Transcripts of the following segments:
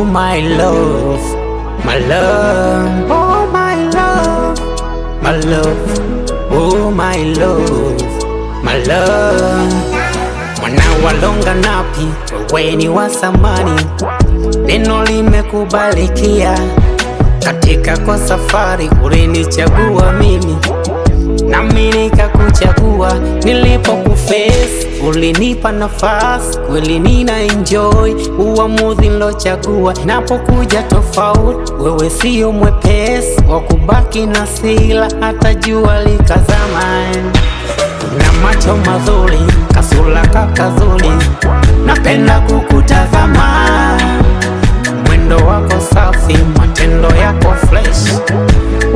Oh my love, my love, oh my love, my love, oh my love, my love. Mwana walonga napi, wewe ni wa samani, neno limekubalikia. Katika kwa safari ulinichagua mimi, nami nikakuchagua. Nilipokuface ulinipa nafasi, kweli nina enjoy uamuzi nilochagua. Napokuja tofauti, wewe sio mwepesi wa kubaki na sila, hata jua likazama. Na macho mazuri, kasula kakazuri, napenda kukutazama. Mwendo wako safi, matendo yako fresh,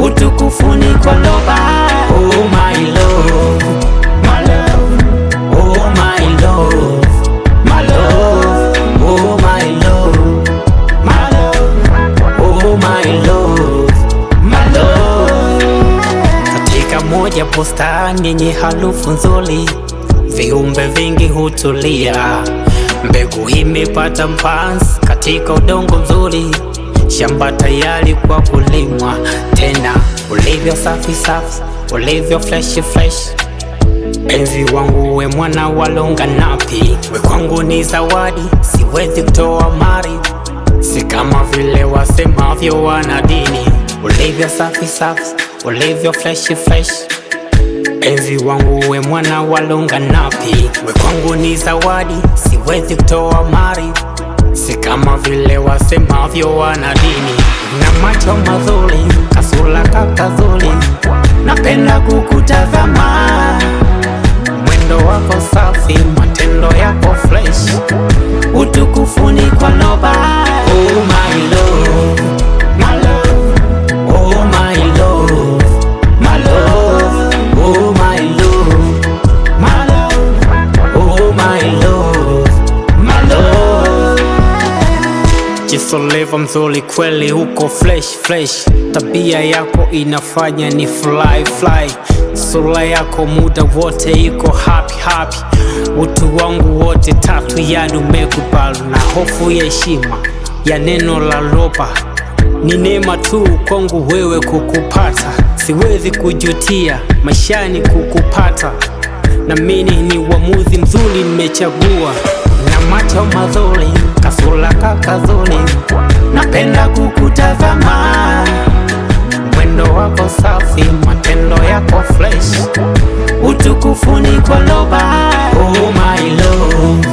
utukufu ni kwa loba. Oh my love, my love, oh my love, my love, oh my love, my love, oh my love, my love. Katika moja bustani yenye harufu nzuri, viumbe vingi hutulia. Mbegu imepata mpanzi katika udongo mzuri, shamba tayari kwa kulimwa. Tena ulivyo safi safi, ulivyo fresh fresh. Enzi wangu we mwana walonga napi, we kwangu ni zawadi, siwezi kutoa mali. Si kama vile wasemavyo wanadini, ulivyo safi safi, ulivyo fresh fresh. Enzi wangu we mwana walonga napi, we kwangu ni zawadi, siwezi kutoa mali. Si kama vile wasemavyo wanadini. Na macho mazuri, kasula kakazuri, napenda kukutazama. Mwendo wako safi, matendo yako fresh, utukufu ni kwa loba. Oh my love, my love, oh my love, my love, oh my love, my love, oh my love, my love. Jisoleva mzuri kweli, uko fresh fresh. Tabia yako inafanya ni fly fly. Sura yako muda wote iko happy happy. Utu wangu wote tatu yani umekubali. Na hofu ya heshima ya neno la loba, ni neema tu kwangu wewe kukupata. Siwezi kujutia maishani kukupata, na mimi ni uamuzi mzuri nimechagua. Na macho mazuri, kasula kakazuri, napenda kukutazama. Mwendo wako safi, matendo yako fresh, utukufu ni kwa loba. Oh my love,